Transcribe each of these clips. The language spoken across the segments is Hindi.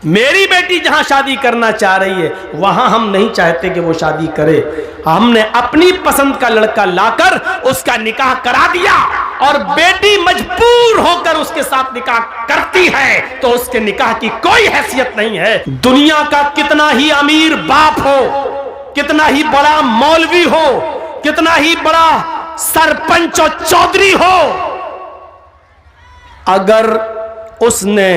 मेरी बेटी जहां शादी करना चाह रही है वहां हम नहीं चाहते कि वो शादी करे। हमने अपनी पसंद का लड़का लाकर उसका निकाह करा दिया और बेटी मजबूर होकर उसके साथ निकाह करती है तो उसके निकाह की कोई हैसियत नहीं है। दुनिया का कितना ही अमीर बाप हो, कितना ही बड़ा मौलवी हो, कितना ही बड़ा सरपंच और चौधरी हो, अगर उसने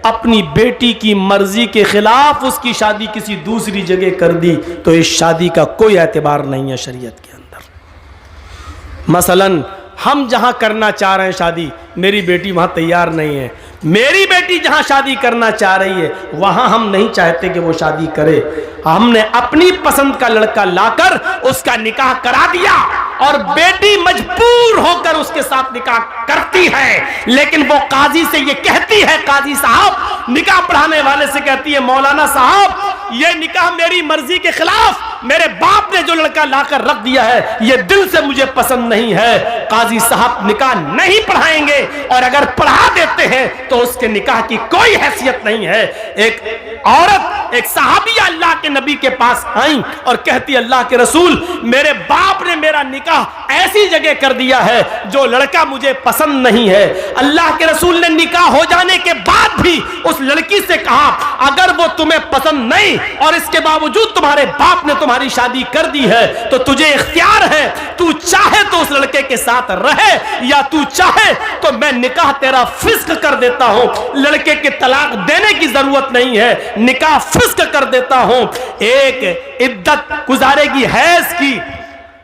अपनी बेटी की मर्जी के खिलाफ उसकी शादी किसी दूसरी जगह कर दी तो इस शादी का कोई एतबार नहीं है शरीयत के अंदर। मसलन हम जहां करना चाह रहे हैं शादी, मेरी बेटी वहां तैयार नहीं है। मेरी बेटी जहां शादी करना चाह रही है वहां हम नहीं चाहते कि वो शादी करे। हमने अपनी पसंद का लड़का लाकर उसका निकाह करा दिया और बेटी मजबूर होकर उसके साथ निकाह करती है, लेकिन वो काजी से ये कहती है, काजी साहब निकाह पढ़ाने वाले से कहती है, मौलाना साहब ये निकाह मेरी मर्जी के खिलाफ मेरे बाप ने जो लड़का लाकर रख दिया है ये दिल से मुझे पसंद नहीं है। काजी साहब निकाह नहीं पढ़ाएंगे और अगर पढ़ा देते हैं तो उसके निकाह की कोई हैसियत नहीं है। एक औरत, एक सहाबिया अल्लाह के नबी के पास आई और कहती, अल्लाह के रसूल मेरे बाप ने मेरा निकाह ऐसी जगह कर दिया है जो लड़का मुझे पसंद नहीं है। अल्लाह के रसूल ने निकाह हो जाने के बाद भी उस लड़की से कहा, अगर वो तुम्हें पसंद नहीं और इसके बावजूद तुम्हारे बाप ने तुम्हारी शादी कर दी है तो तुझे इख्तियार है, तू चाहे तो उस लड़के के साथ रहे या तू चाहे तो मैं निकाह तेरा फिस्क कर देता हूं। लड़के के तलाक देने की जरूरत नहीं है, निकाह फिस्क कर देता हूं। एक इद्दत गुजारेगी हैज की,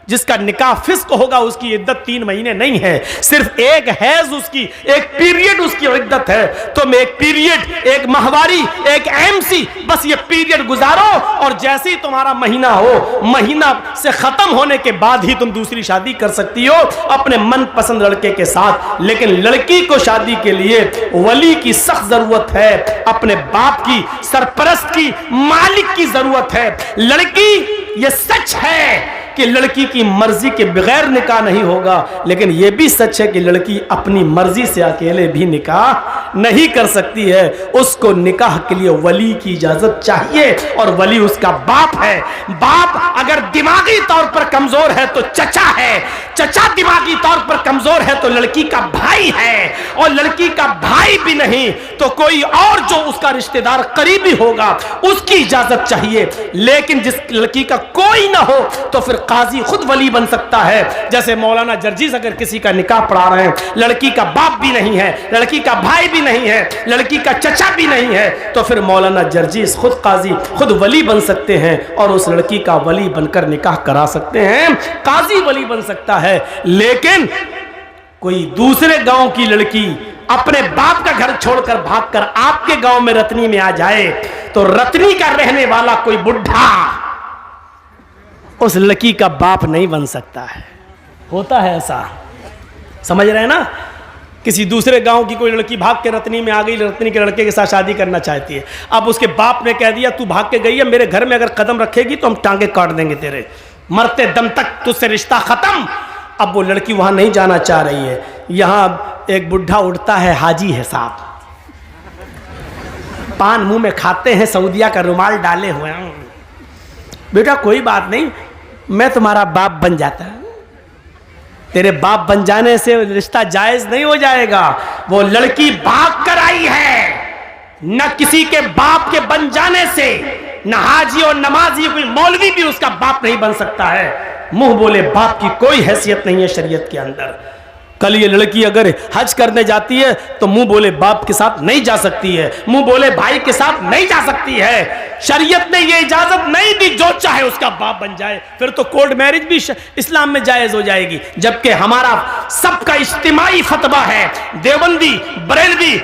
जिसका निकाह फिस्क होगा उसकी इद्दत 3 महीने नहीं है, सिर्फ एक हैज उसकी, एक पीरियड उसकी इद्दत है। तुम एक पीरियड, एक माहवारी, एक एमसी, बस ये पीरियड गुजारो और जैसे ही तुम्हारा महीना हो, महीना से खत्म होने के बाद ही तुम दूसरी शादी कर सकती हो अपने मनपसंद लड़के के साथ। लेकिन लड़की को शादी के लिए वली की सख्त जरूरत है, अपने बाप की, सरपरस्त की, मालिक की जरूरत है। लड़की, ये सच है कि लड़की की मर्जी के बगैर निकाह नहीं होगा, लेकिन यह भी सच है कि लड़की अपनी मर्जी से अकेले भी निकाह नहीं कर सकती है। उसको निकाह के लिए वली की इजाजत चाहिए और वली उसका बाप है। बाप अगर दिमागी तौर पर कमजोर है तो चचा है, चचा दिमागी तौर पर कमजोर है तो लड़की का भाई है, और लड़की का भाई भी नहीं तो कोई और जो उसका रिश्तेदार करीबी होगा उसकी इजाजत चाहिए। लेकिन जिस लड़की का कोई ना हो तो फिर काजी खुद वली बन सकता है। जैसे मौलाना जर्जीस अगर किसी का निकाह पढ़ा रहे हैं, लड़की का बाप भी नहीं है, लड़की का भाई भी नहीं है, लड़की का चचा भी नहीं है, तो फिर मौलाना जर्जीस खुद काजी, खुद वली बन सकते हैं और उस लड़की का वली बनकर निकाह करा सकते हैं। काजी वली बन सकता है। लेकिन कोई दूसरे गांव की लड़की अपने बाप का घर छोड़कर भागकर आपके गांव में रतनी में आ जाए तो रतनी का रहने वाला कोई बुढ़ा उस लड़की का बाप नहीं बन सकता है। होता है ऐसा, समझ रहे हैं ना। किसी दूसरे गांव की कोई लड़की भाग के रतनी में आ गई, रतनी के लड़के के साथ शादी करना चाहती है। अब उसके बाप ने कह दिया, तू भाग के गई है, मेरे घर में अगर कदम रखेगी तो हम टांगे काट देंगे तेरे, मरते दम तक तुझसे रिश्ता खत्म। अब वो लड़की वहां नहीं जाना चाह रही है। यहां एक बुढ़ा उठता है, हाजी है साहब, पान मुंह में खाते हैं, सऊदिया का रुमाल डाले हुए हैं। बेटा कोई बात नहीं, मैं तुम्हारा बाप बन जाता। तेरे बाप बन जाने से रिश्ता जायज नहीं हो जाएगा। वो लड़की भाग कर आई है, न किसी के बाप के बन जाने से, न हाजी और नमाजी, कोई मौलवी भी उसका बाप नहीं बन सकता है। मुंह बोले बाप की कोई हैसियत नहीं है शरीयत के अंदर। कल ये लड़की अगर हज करने जाती है तो मुंह बोले बाप के साथ नहीं जा सकती है, मुंह बोले भाई के साथ नहीं जा सकती है। शरीयत ने ये इजाजत नहीं दी जो चाहे उसका बाप बन जाए, फिर तो कोर्ट मैरिज भी इस्लाम में जायज हो जाएगी। जबकि हमारा सबका इज्तिमाई फतवा है, देवबंदी, बरेलवी,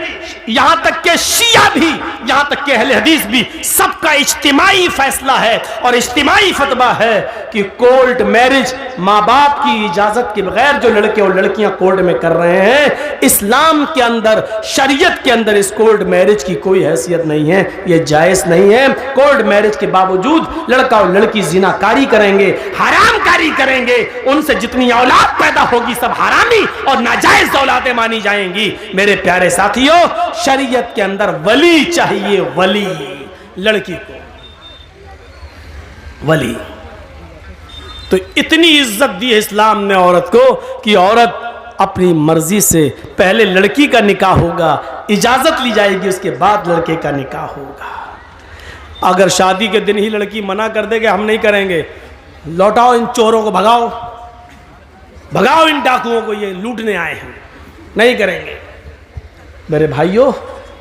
यहां तक के शिया भी, यहां तक के अहले हदीस भी, सबका इज्तिमाई फैसला है और इज्तिमाई फतवा है कि कोर्ट मैरिज माँ बाप की इजाजत के बगैर जो लड़के और लड़कियां कोर्ट में कर रहे हैं, इस्लाम के अंदर, शरीयत के अंदर इस कोर्ट मैरिज की कोई हैसियत नहीं है, यह जायज नहीं है। कोर्ट मैरिज के बावजूद लड़का और लड़की जिनाकारी करेंगे, हरामकारी करेंगे, उनसे जितनी औलाद पैदा होगी सब हरामी और नाजायज औलादें मानी जाएंगी। मेरे प्यारे साथियों, शरीयत के अंदर वली चाहिए, वली लड़की को वली। तो इतनी इज्जत दी है इस्लाम ने औरत को कि औरत अपनी मर्जी से पहले लड़की का निकाह होगा, इजाजत ली जाएगी, उसके बाद लड़के का निकाह होगा। अगर शादी के दिन ही लड़की मना कर देगा हम नहीं करेंगे, लौटाओ इन चोरों को, भगाओ भगाओ इन डाकुओं को, ये लूटने आए हैं, नहीं करेंगे। मेरे भाइयों,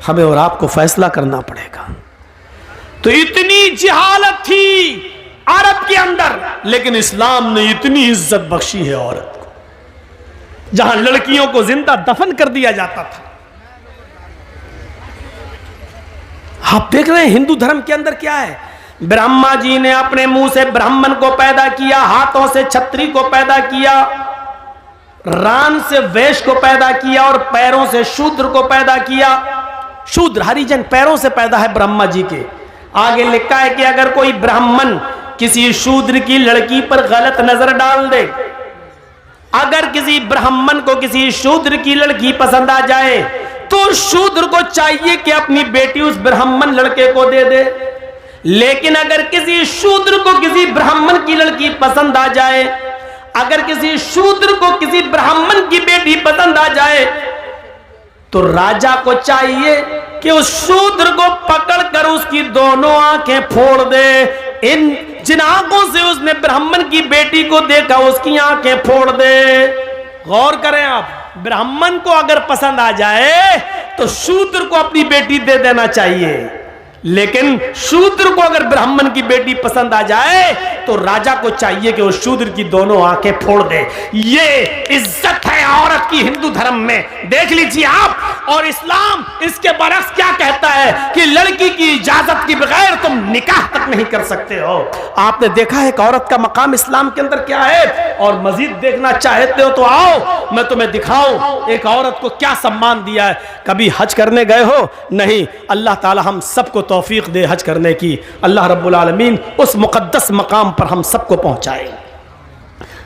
हमें और आपको फैसला करना पड़ेगा। तो इतनी जिहालत थी अरब के अंदर, लेकिन इस्लाम ने इतनी इज्जत बख्शी है औरत को। जहां लड़कियों को जिंदा दफन कर दिया जाता था, आप देख रहे हैं हिंदू धर्म के अंदर क्या है। ब्रह्मा जी ने अपने मुंह से ब्राह्मण को पैदा किया, हाथों से छत्री को पैदा किया, रान से वैश्य को पैदा किया और पैरों से शूद्र को पैदा किया। शूद्र हरिजन पैरों से पैदा है ब्रह्मा जी के। आगे लिखा है कि अगर कोई ब्राह्मण किसी शूद्र की लड़की पर गलत नजर डाल दे, अगर किसी ब्राह्मण को किसी शूद्र की लड़की पसंद आ जाए तो शूद्र को चाहिए कि अपनी बेटी उस ब्राह्मण लड़के को दे दे। लेकिन अगर किसी शूद्र को किसी ब्राह्मण की लड़की पसंद आ जाए, अगर किसी शूद्र को किसी ब्राह्मण की बेटी पसंद आ जाए, तो राजा को चाहिए कि उस शूद्र को पकड़कर उसकी दोनों आंखें फोड़ दे। इन जिन आंखों से उसने ब्राह्मण की बेटी को देखा उसकी आंखें फोड़ दे। गौर करें आप, ब्राह्मण को अगर पसंद आ जाए तो शूद्र को अपनी बेटी दे देना चाहिए, लेकिन शूद्र को अगर ब्राह्मण की बेटी पसंद आ जाए तो राजा को चाहिए कि वो शूद्र की दोनों आंखें फोड़ दे। ये इज्जत है औरत की हिंदू धर्म में, देख लीजिए आप। और इस्लाम इसके बरक्स क्या कहता है कि लड़की की इजाजत के बगैर तुम निकाह तक नहीं कर सकते हो। आपने देखा है कि औरत का मकाम इस्लाम के अंदर क्या है, और मजीद देखना चाहते हो तो आओ मैं तुम्हें दिखाऊं एक औरत को क्या सम्मान दिया है। कभी हज करने गए हो? नहीं। अल्लाह ताला हम सबको तौफीक दे हज करने की। अल्लाह रब्बुल आलमीन उस मुकद्दस मकाम पर हम सबको पहुंचाए।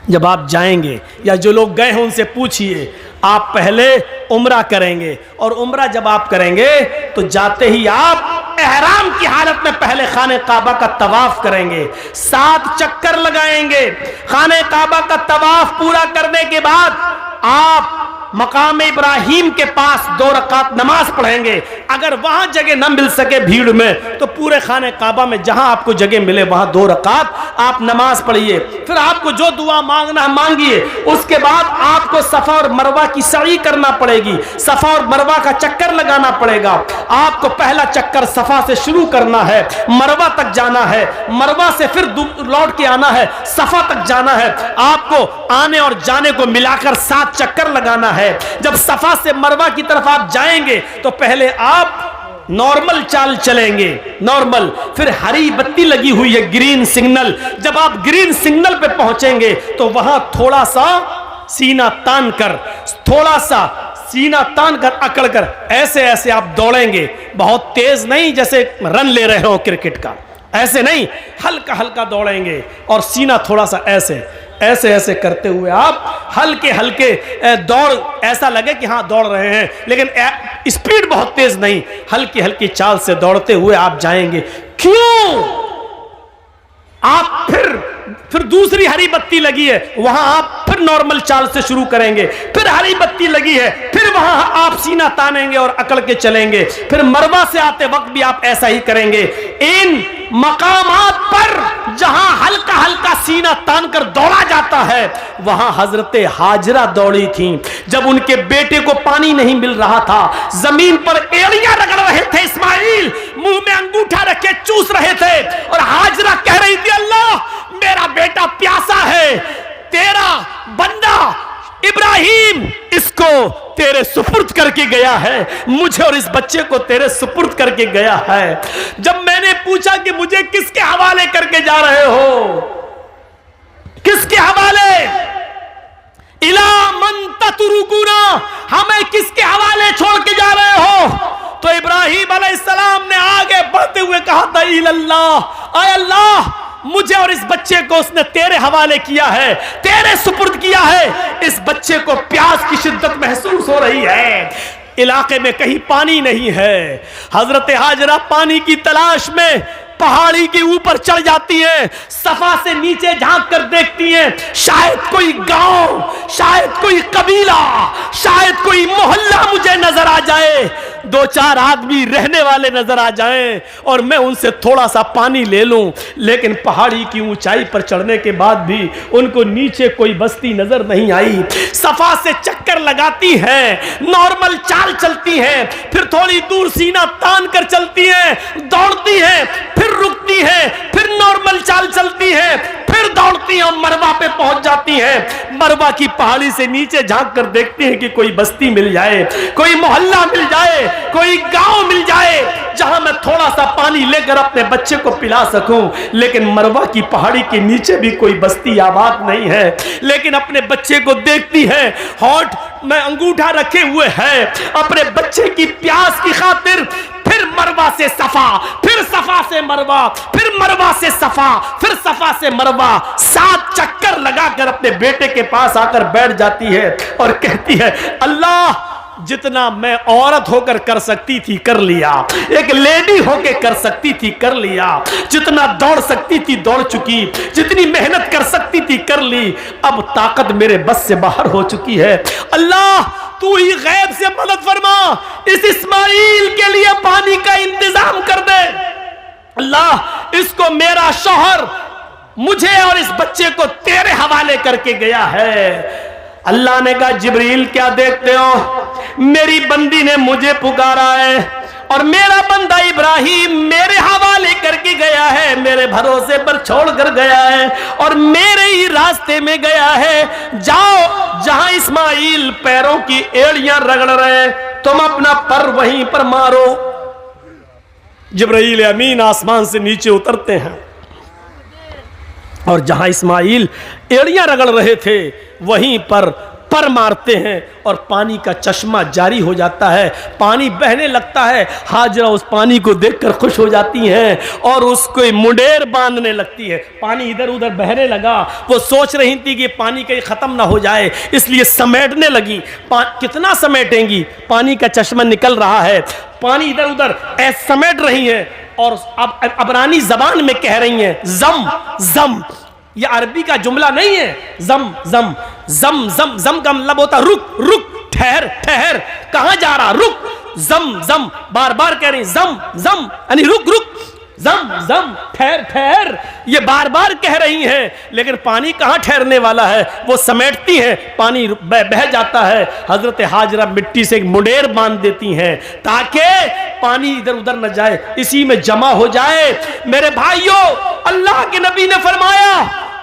जब आप जाएंगे या जो लोग गए हैं उनसे पूछिए, आप पहले उम्रा करेंगे, और उम्रा जब आप करेंगे तो जाते ही आप एहराम की हालत में पहले खाने काबा का तवाफ करेंगे, 7 चक्कर लगाएंगे। खाने काबा का तवाफ पूरा करने के बाद आप मकाम इब्राहिम के पास 2 रकात नमाज पढ़ेंगे। अगर वहां जगह न मिल सके भीड़ में तो पूरे खाने काबा में जहां आपको जगह मिले वहां 2 रकात आप नमाज पढ़िए। फिर आपको जो दुआ मांगना है मांगिए। उसके बाद आपको सफा और मरवा की सई करना पड़ेगी, सफा और मरवा का चक्कर लगाना पड़ेगा। आपको पहला चक्कर सफा से शुरू करना है, मरवा तक जाना है, मरवा से फिर लौट के आना है, सफा तक जाना है। आपको आने और जाने को मिलाकर 7 चक्कर लगाना है। जब सफा से मरवा की तरफ आप जाएंगे तो पहले आप नॉर्मल चाल चलेंगे, नॉर्मल, फिर हरी बत्ती लगी हुई है, ग्रीन सिग्नल। जब आप ग्रीन सिग्नल पे पहुंचेंगे तो वहां थोड़ा सा सीना तान कर, थोड़ा सा सीना तान कर, अकड़ कर ऐसे ऐसे आप दौड़ेंगे। बहुत तेज नहीं जैसे रन ले रहे हो क्रिकेट का, ऐसे नहीं, हल्का हल्का दौड़ेंगे और सीना थोड़ा सा ऐसे ऐसे ऐसे करते हुए आप हल्के हल्के दौड़, ऐसा लगे कि हाँ दौड़ रहे हैं, लेकिन स्पीड बहुत तेज नहीं, हल्की हल्की चाल से दौड़ते हुए आप जाएंगे। क्यों? आप फिर दूसरी हरी बत्ती लगी है, वहां आप फिर नॉर्मल चाल से शुरू करेंगे। फिर हरी बत्ती लगी है, फिर वहां आप सीना तानेंगे और अकड़ के चलेंगे। फिर मरवा से आते वक्त भी आप ऐसा ही करेंगे। इन मकामात पर जहां हल्का हल्का सीना तान कर दौड़ा जाता है, वहां हजरते हाजरा दौड़ी थी। जब उनके बेटे को पानी नहीं मिल रहा था, जमीन पर एड़ियां रगड़ रहे थे इस्माइल, मुंह में अंगूठा रखे चूस रहे थे, और हाजरा कह रही थी, अल्लाह मेरा बेटा प्यासा है, तेरा बंदा इब्राहिम इसको तेरे सुपुर्द करके गया है, मुझे और इस बच्चे को तेरे सुपुर्द करके गया है। जब मैंने पूछा कि मुझे किसके हवाले करके जा रहे हो, किसके हवाले, इला मन ततरुकुना, हमें किसके हवाले छोड़ के जा रहे हो? तो इब्राहिम अलैहिस्सलाम ने आगे बढ़ते हुए कहा था, इल्लल्लाह, आय अल्लाह, मुझे और इस बच्चे को उसने तेरे हवाले किया है, तेरे सुपुर्द किया है। इस बच्चे को प्यास की शिद्दत महसूस हो रही है, इलाके में कहीं पानी नहीं है। हजरत हाजरा पानी की तलाश में पहाड़ी के ऊपर चढ़ जाती हैं, सफा से नीचे झांक कर देखती हैं, शायद कोई गांव, शायद कोई कबीला, शायद कोई मोहल्ला मुझे नजर आ जाए, दो चार आदमी रहने वाले नजर आ जाएं और मैं उनसे थोड़ा सा पानी ले लूं। लेकिन पहाड़ी की ऊंचाई पर चढ़ने के बाद भी उनको नीचे कोई बस्ती नजर नहीं आई। सफा से चक्कर लगाती हैं, नॉर्मल चाल चलती हैं, फिर थोड़ी दूर सीना तान कर चलती हैं, दौड़ती हैं, फिर रुकती हैं, फिर नॉर्मल चाल चलती हैं, फिर दौड़ती हैं, मरवा पे पहुंच जाती हैं। मरवा की पहाड़ी से नीचे झांक कर देखती हैं कि कोई बस्ती मिल जाए, कोई मोहल्ला मिल जाए, कोई गांव मिल जाए जहां मैं थोड़ा सा पानी लेकर अपने बच्चे को पिला सकूं। लेकिन मरवा की पहाड़ी के नीचे भी कोई बस्ती आबाद नहीं है। लेकिन अपने बच्चे को देखती है, होठ में अंगूठा रखे हुए है, अपने बच्चे की प्यास की खातिर फिर मरवा से सफा, फिर सफा से मरवा, फिर मरवा से सफा, फिर सफा से मरवा, 7 चक्कर लगाकर अपने बेटे के पास आकर बैठ जाती है और कहती है, अल्लाह जितना मैं औरत होकर कर सकती थी कर लिया, एक लेडी होकर कर सकती थी कर लिया, जितना दौड़ सकती थी दौड़ चुकी, जितनी मेहनत कर सकती थी कर ली, अब ताकत मेरे बस से बाहर हो चुकी है। अल्लाह तू ही गैब से मदद फरमा, इस इस्माइल के लिए पानी का इंतजाम कर दे। अल्लाह इसको मेरा शौहर मुझे और इस बच्चे को तेरे हवाले करके गया है। अल्लाह ने कहा, जिब्रील क्या देखते हो, मेरी बंदी ने मुझे पुकारा है और मेरा बंदा इब्राहिम मेरे हवाले करके गया है, मेरे भरोसे पर छोड़ कर गया है और मेरे ही रास्ते में गया है। जाओ जहां इस्माइल पैरों की एड़ियां रगड़ रहे, तुम अपना पर वहीं पर मारो। जिब्रील अमीन आसमान से नीचे उतरते हैं और जहां इस्माइल एड़ियां रगड़ रहे थे वहीं पर मारते हैं और पानी का चश्मा जारी हो जाता है, पानी बहने लगता है। हाजरा उस पानी को देखकर खुश हो जाती हैं और उसको मुंडेर बांधने लगती है। पानी इधर उधर बहने लगा, वो सोच रही थी कि पानी कहीं ख़त्म ना हो जाए, इसलिए समेटने लगी। कितना समेटेंगी, पानी का चश्मा निकल रहा है, पानी इधर उधर ऐसे समेट रही है और अब अबरानी जबान में कह रही हैं, जम जम। ये अरबी का जुमला नहीं है, जम जम जम जम जम का मतलब होता रुक रुक, ठहर ठहर, कहां जा रहा, रुक, जम जम, बार बार कह रही जम जम यानी रुक रुक, जम जम ठहर ठहर, ये बार बार कह रही हैं। लेकिन पानी कहां ठहरने वाला है, वो समेटती है, पानी बह जाता है। हजरत हाजरा मिट्टी से एक मुंडेर बांध देती हैं ताकि पानी इधर उधर न जाए, इसी में जमा हो जाए। मेरे भाइयों, अल्लाह के नबी ने फरमाया,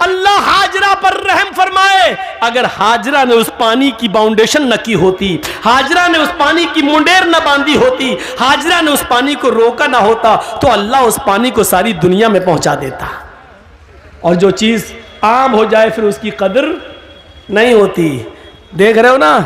अल्लाह हाजरा पर रहम फरमाए। अगर हाजरा ने उस पानी की बाउंडेशन न की होती, हाजरा ने उस पानी की मुंडेर न बांधी होती, हाजरा ने उस पानी को रोका ना होता, तो अल्लाह उस पानी को सारी दुनिया में पहुंचा देता। और जो चीज आम हो जाए फिर उसकी कदर नहीं होती। देख रहे हो ना,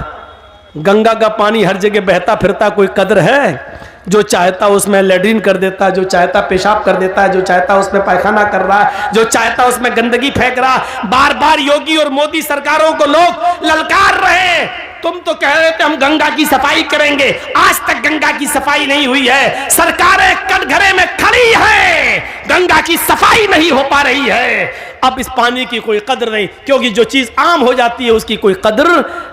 गंगा का पानी हर जगह बहता फिरता, कोई कदर है? जो चाहता उसमें लैट्रिन कर देता है, जो चाहता पेशाब कर देता है, जो चाहता उसमें पायखाना कर रहा है, जो चाहता उसमें गंदगी फेंक रहा है। बार बार योगी और मोदी सरकारों को लोग ललकार रहे हैं, तुम तो कह रहे थे हम गंगा की सफाई करेंगे, आज तक गंगा की सफाई नहीं हुई है। सरकारें कटघरे में खड़ी है, गंगा की सफाई नहीं हो पा रही है। अब इस पानी की कोई कदर नहीं, क्योंकि जो चीज आम हो जाती है उसकी कोई कदर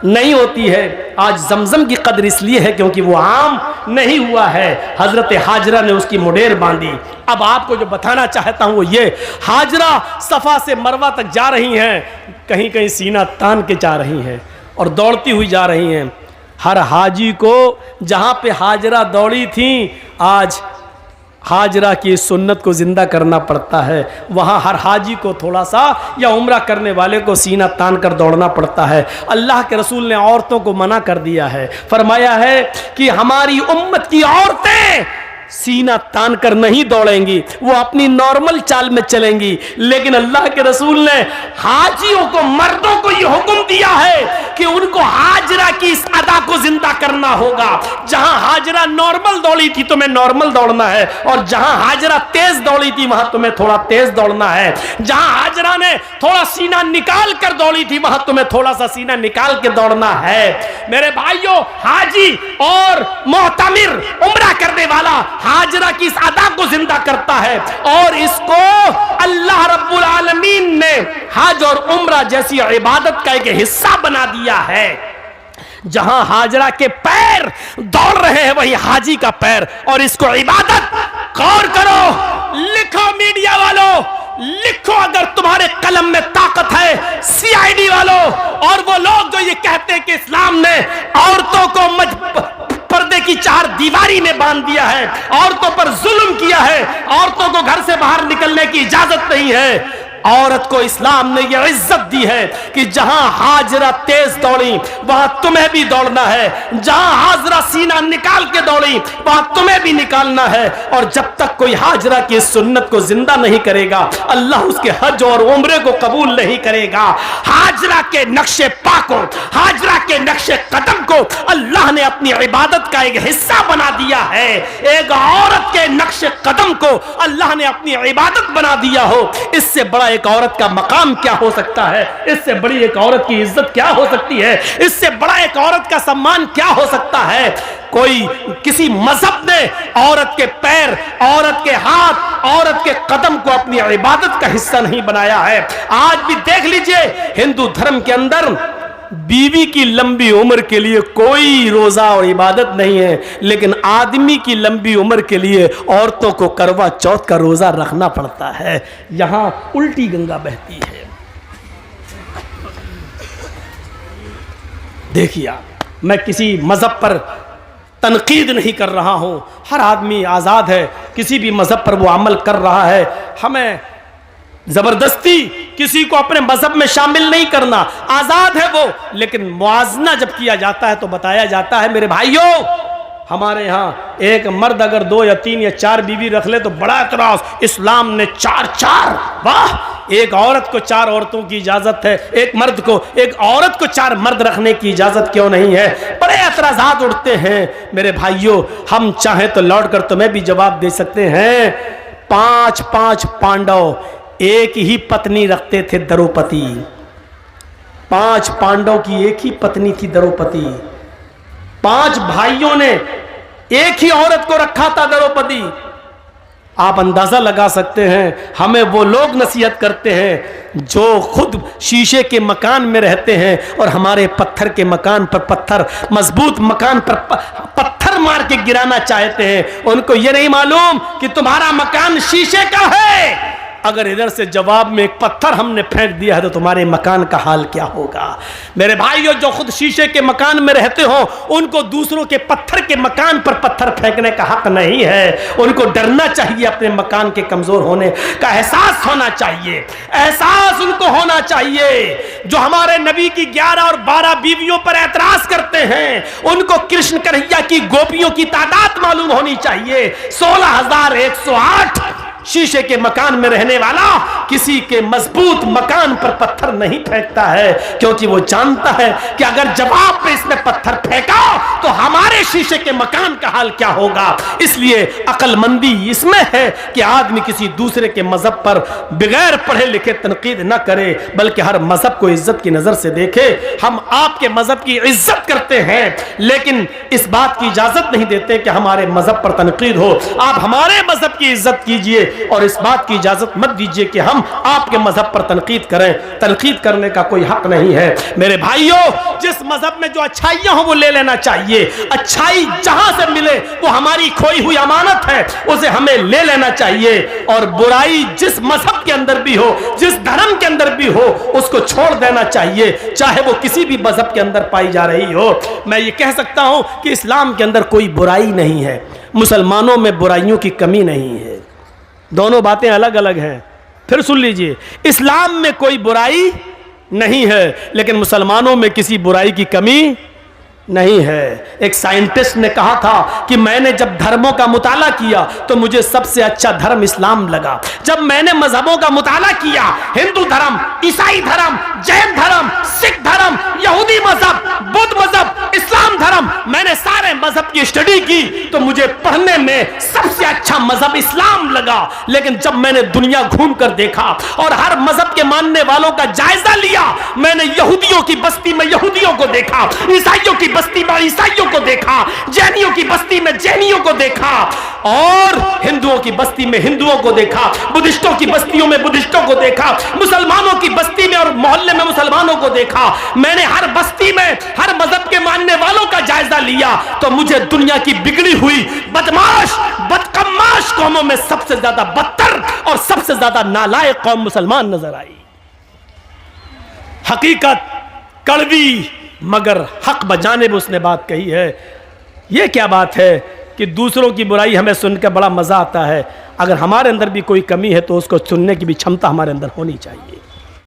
नहीं होती है। आज जमजम की कदर इसलिए है क्योंकि वो आम नहीं हुआ है। हजरत हाजरा ने उसकी मुंडेर बांधी। अब आपको जो बताना चाहता हूं वो ये, हाजरा सफा से मरवा तक जा रही हैं, कहीं कहीं सीना तान के जा रही हैं और दौड़ती हुई जा रही हैं। हर हाजी को जहां पे हाजरा दौड़ी थी, आज हाजरा की सुन्नत को जिंदा करना पड़ता है। वहाँ हर हाजी को थोड़ा सा या उम्रा करने वाले को सीना तान कर दौड़ना पड़ता है। अल्लाह के रसूल ने औरतों को मना कर दिया है, फरमाया है कि हमारी उम्मत की औरतें सीना तान कर नहीं दौड़ेंगी, वो अपनी नॉर्मल चाल में चलेंगी। लेकिन अल्लाह के रसूल ने हाजियों को, मर्दों को यह हुक्म दिया है कि उनको हाजरा की इस अदा को जिंदा करना होगा। जहां हाजरा नॉर्मल दौड़ी थी तुम्हें नॉर्मल दौड़ना है, और जहां हाजरा तेज दौड़ी थी वहां तुम्हें थोड़ा तेज दौड़ना है। जहां हाजरा ने थोड़ा सीना निकाल कर दौड़ी थी वहां तुम्हें थोड़ा सा सीना निकाल के दौड़ना है। मेरे भाइयों, हाजी और मोहतमिर, उम्रा करने वाला हाजरा की इस अदा को जिंदा करता है, और इसको अल्लाह रब्बुल आलमीन ने हज और उम्रा जैसी इबादत का एक हिस्सा बना दिया है। जहां हाजरा के पैर दौड़ रहे हैं वही हाजी का पैर, और इसको इबादत। गौर करो, लिखो मीडिया वालों, लिखो अगर तुम्हारे कलम में ताकत है, सीआईडी वालों, और वो लोग जो ये कहते हैं कि इस्लाम ने औरतों को पर्दे की चार दीवारी में बांध दिया है, औरतों पर जुल्म किया है, औरतों को घर से बाहर निकलने की इजाजत नहीं है। औरत को इस्लाम ने यह इज्जत दी है कि जहां हाजरा तेज दौड़ी वहां तुम्हें भी दौड़ना है, जहां हाजरा सीना निकाल के दौड़ी वहां तुम्हें भी निकालना है। और जब तक कोई हाजरा की सुन्नत को जिंदा नहीं करेगा, अल्लाह उसके हज और उम्रे को कबूल नहीं करेगा। हाजरा के नक्शे पाकों, हाजरा के नक्शे कदम को अल्लाह ने अपनी इबादत का एक हिस्सा बना दिया है। एक औरत के नक्शे कदम को अल्लाह ने अपनी इबादत बना दिया हो, इससे बड़ा एक औरत का मकाम क्या हो सकता है? इससे बड़ी एक औरत की इज्जत क्या हो सकती है? इससे बड़ा एक औरत का सम्मान क्या हो सकता है? कोई किसी मजहब ने औरत के पैर, औरत के हाथ, औरत के कदम को अपनी इबादत का हिस्सा नहीं बनाया है। आज भी देख लीजिए, हिंदू धर्म के अंदर बीवी की लंबी उम्र के लिए कोई रोजा और इबादत नहीं है, लेकिन आदमी की लंबी उम्र के लिए औरतों को करवा चौथ का रोजा रखना पड़ता है। यहां उल्टी गंगा बहती है। देखिए, मैं किसी मजहब पर तनकीद नहीं कर रहा हूं, हर आदमी आजाद है, किसी भी मजहब पर वो अमल कर रहा है। हमें जबरदस्ती किसी को अपने मजहब में शामिल नहीं करना, आजाद है वो। लेकिन मुआजना जब किया जाता है तो बताया जाता है, मेरे भाइयों, हमारे यहाँ एक मर्द अगर 2 या 3 या 4 बीवी रख ले तो बड़ा एतराज, इस्लाम ने 4-4, वाह, एक औरत को 4 औरतों की इजाजत है, एक मर्द को, एक औरत को 4 मर्द रखने की इजाजत क्यों नहीं है? बड़े एतराजात उठते हैं। मेरे भाइयों, हम चाहें तो लौट कर तुम्हें भी जवाब दे सकते हैं। 5 पांडव एक ही पत्नी रखते थे, द्रौपदी। 5 पांडव की एक ही पत्नी थी, द्रौपदी। 5 भाइयों ने एक ही औरत को रखा था, द्रौपदी। आप अंदाजा लगा सकते हैं, हमें वो लोग नसीहत करते हैं जो खुद शीशे के मकान में रहते हैं और हमारे पत्थर के मकान पर पत्थर, मजबूत मकान पर पत्थर मार के गिराना चाहते हैं। उनको ये नहीं मालूम कि तुम्हारा मकान शीशे का है। अगर इधर से जवाब में एक पत्थर हमने फेंक दिया है तो तुम्हारे मकान का हाल क्या होगा? मेरे भाइयों, जो खुद शीशे के मकान में रहते हो उनको दूसरों के पत्थर के मकान पर पत्थर फेंकने का हक नहीं है। उनको डरना चाहिए, अपने मकान के कमजोर होने का एहसास होना चाहिए, एहसास उनको होना चाहिए। जो हमारे नबी की 11 और 12 बीवियों पर एतराज करते हैं, उनको कृष्ण कन्हैया की गोपियों की तादाद मालूम होनी चाहिए। 16,108 शीशे के मकान में रहने वाला किसी के मजबूत मकान पर पत्थर नहीं फेंकता है, क्योंकि वो जानता है कि अगर जवाब पे इसने पत्थर फेंका तो हमारे शीशे के मकान का हाल क्या होगा। इसलिए अक्लमंदी इसमें है कि आदमी किसी दूसरे के मजहब पर बगैर पढ़े लिखे तनकीद न करे, बल्कि हर मजहब को इज्जत की नजर से देखे। हम आपके मजहब की इज्जत करते हैं, लेकिन इस बात की इजाजत नहीं देते कि हमारे मजहब पर तनकीद हो। आप हमारे मजहब की इज्जत कीजिए और इस बात की इजाजत मत दीजिए कि हम आपके मजहब पर तनकीद करें। तनकीद करने का कोई हक नहीं है। मेरे भाइयों, जिस मजहब में जो अच्छाइयां हो वो ले लेना चाहिए। अच्छाई जहां से मिले वो हमारी खोई हुई अमानत है, उसे हमें ले लेना चाहिए। और बुराई जिस मजहब के अंदर भी हो, जिस धर्म के अंदर भी हो, उसको छोड़ देना चाहिए, चाहे वो किसी भी मजहब के अंदर पाई जा रही हो। मैं ये कह सकता हूं कि इस्लाम के अंदर कोई बुराई नहीं है, मुसलमानों में बुराइयों की कमी नहीं है। दोनों बातें अलग अलग हैं। फिर सुन लीजिए, इस्लाम में कोई बुराई नहीं है, लेकिन मुसलमानों में किसी बुराई की कमी नहीं है। एक साइंटिस्ट ने कहा था कि मैंने जब धर्मों का मुताला किया तो मुझे सबसे अच्छा धर्म इस्लाम लगा। जब मैंने मजहबों का मुताला किया, हिंदू धर्म, ईसाई धर्म, जैन धर्म, सिख धर्म, यहूदी मजहब, बुद्ध मजहब, इस्लाम धर्म, मैंने सारे मजहब की स्टडी की तो मुझे पढ़ने में सबसे अच्छा मजहब इस्लाम लगा। लेकिन जब मैंने दुनिया घूम कर देखा और हर मजहब के मानने वालों का जायजा लिया, मैंने यहूदियों की बस्ती में यहूदियों को देखा, ईसाइयों की बस्ती में ईसाइयों को देखा, जैनियों की बस्ती में जैनियों को देखा, और हिंदुओं की बस्ती में हिंदुओं को देखा, बुद्धिस्टों की बस्तियों में बुद्धिस्टों को देखा, मुसलमानों की बस्ती में और मोहल्ले में मुसलमानों को देखा। मैंने हर बस्ती में हर मजहब के मानने वालों का जायजा लिया तो मुझे दुनिया की बिगड़ी हुई बदमाश बदकम्माश कौमों में सबसे ज्यादा बदतर और सबसे ज्यादा नालायक कौम मुसलमान नजर आई। हकीकत कड़वी मगर हक बजाने में उसने बात कही है। यह क्या बात है कि दूसरों की बुराई हमें सुनकर बड़ा मजा आता है। अगर हमारे अंदर भी कोई कमी है तो उसको सुनने की भी क्षमता हमारे अंदर होनी चाहिए।